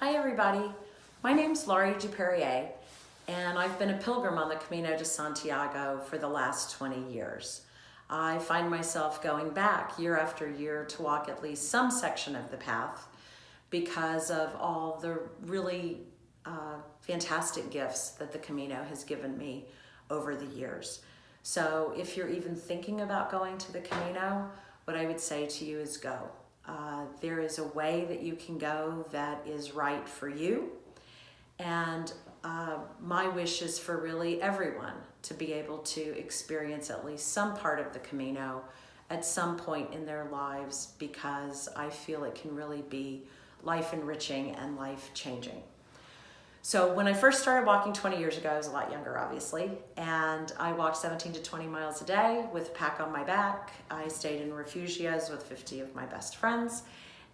Hi everybody, my name's Laurie Duperier and I've been a pilgrim on the Camino de Santiago for the last 20 years. I find myself going back year after year to walk at least some section of the path because of all the really fantastic gifts that the Camino has given me over the years. So if you're even thinking about going to the Camino, what I would say to you is go. There is a way that you can go that is right for you. And my wish is for really everyone to be able to experience at least some part of the Camino at some point in their lives, because I feel it can really be life enriching and life changing. So when I first started walking 20 years ago, I was a lot younger, obviously, and I walked 17 to 20 miles a day with a pack on my back. I stayed in refugios with 50 of my best friends.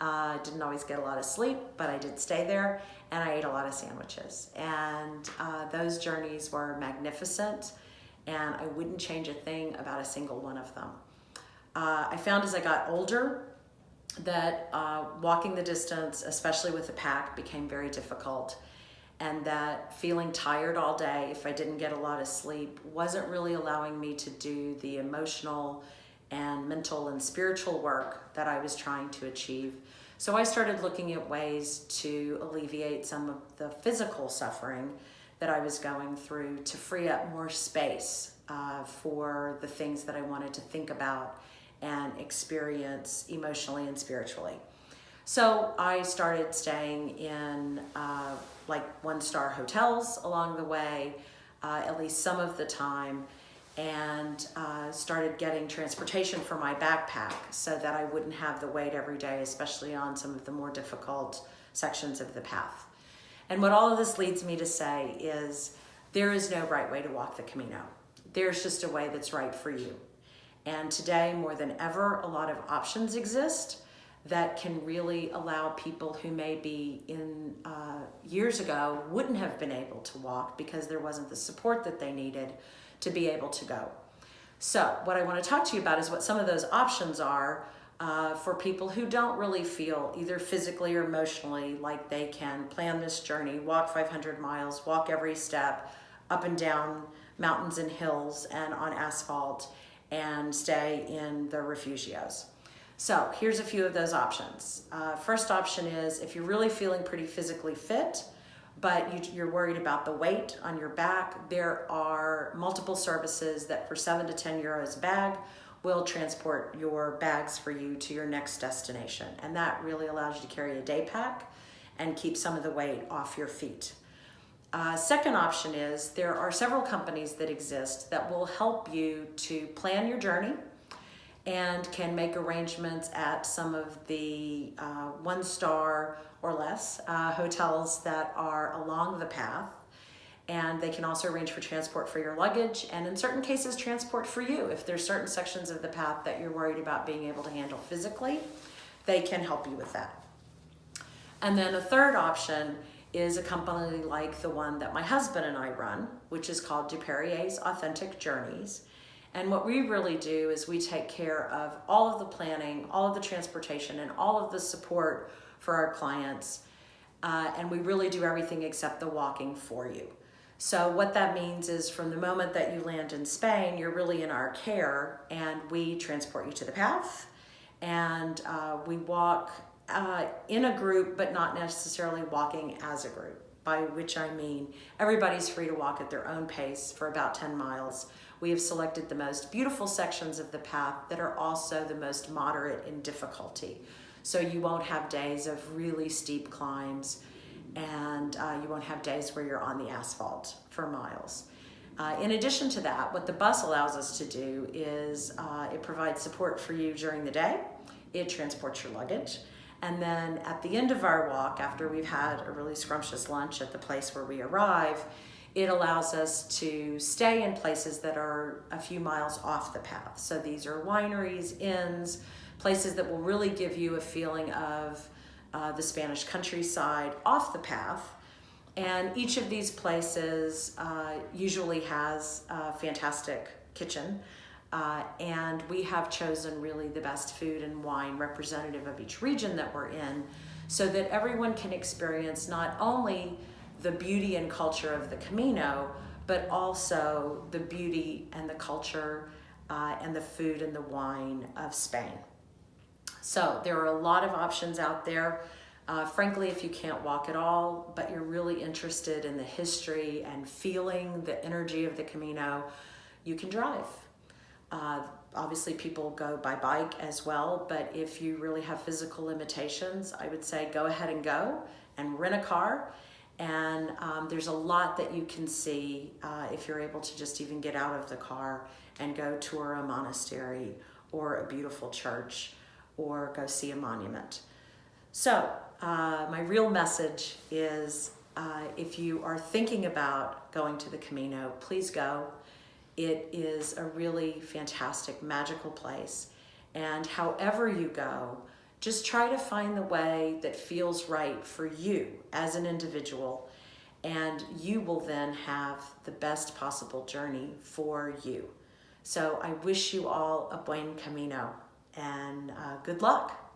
Didn't always get a lot of sleep, but I did stay there, and I ate a lot of sandwiches. And those journeys were magnificent, and I wouldn't change a thing about a single one of them. I found as I got older that walking the distance, especially with a pack, became very difficult. And that feeling tired all day if I didn't get a lot of sleep wasn't really allowing me to do the emotional and mental and spiritual work that I was trying to achieve. So I started looking at ways to alleviate some of the physical suffering that I was going through, to free up more space for the things that I wanted to think about and experience emotionally and spiritually. So I started staying in like one-star hotels along the way, at least some of the time, and started getting transportation for my backpack so that I wouldn't have the weight every day, especially on some of the more difficult sections of the path. And what all of this leads me to say is there is no right way to walk the Camino. There's just a way that's right for you. And today, more than ever, a lot of options exist that can really allow people who maybe in years ago wouldn't have been able to walk because there wasn't the support that they needed to be able to go. So what I want to talk to you about is what some of those options are for people who don't really feel either physically or emotionally like they can plan this journey, walk 500 miles, walk every step up and down mountains and hills and on asphalt, and stay in the refugios. So here's a few of those options. First option is if you're really feeling pretty physically fit, but you're worried about the weight on your back, there are multiple services that for 7 to 10 euros a bag will transport your bags for you to your next destination. And that really allows you to carry a day pack and keep some of the weight off your feet. Second option is there are several companies that exist that will help you to plan your journey and can make arrangements at some of the one-star or less hotels that are along the path. And they can also arrange for transport for your luggage, and in certain cases, transport for you. If there's certain sections of the path that you're worried about being able to handle physically, they can help you with that. And then a third option is a company like the one that my husband and I run, which is called Duperier's Authentic Journeys. And what we really do is we take care of all of the planning, all of the transportation, and all of the support for our clients. And we really do everything except the walking for you. So what that means is from the moment that you land in Spain, you're really in our care, and we transport you to the path. And we walk in a group, but not necessarily walking as a group, by which I mean everybody's free to walk at their own pace for about 10 miles. We have selected the most beautiful sections of the path that are also the most moderate in difficulty. So you won't have days of really steep climbs, and you won't have days where you're on the asphalt for miles. In addition to that, what the bus allows us to do is it provides support for you during the day. It transports your luggage. And then at the end of our walk, after we've had a really scrumptious lunch at the place where we arrive, it allows us to stay in places that are a few miles off the path. So these are wineries, inns, places that will really give you a feeling of the Spanish countryside off the path. And each of these places usually has a fantastic kitchen. And we have chosen really the best food and wine representative of each region that we're in, so that everyone can experience not only the beauty and culture of the Camino, but also the beauty and the culture and the food and the wine of Spain. So there are a lot of options out there. Frankly, if you can't walk at all, but you're really interested in the history and feeling the energy of the Camino, you can drive. Obviously, people go by bike as well, but if you really have physical limitations, I would say go ahead and go and rent a car. And there's a lot that you can see if you're able to just even get out of the car and go tour a monastery or a beautiful church or go see a monument. So my real message is if you are thinking about going to the Camino, please go. It is a really fantastic, magical place. And however you go, just try to find the way that feels right for you as an individual, and you will then have the best possible journey for you. So I wish you all a buen camino, and good luck.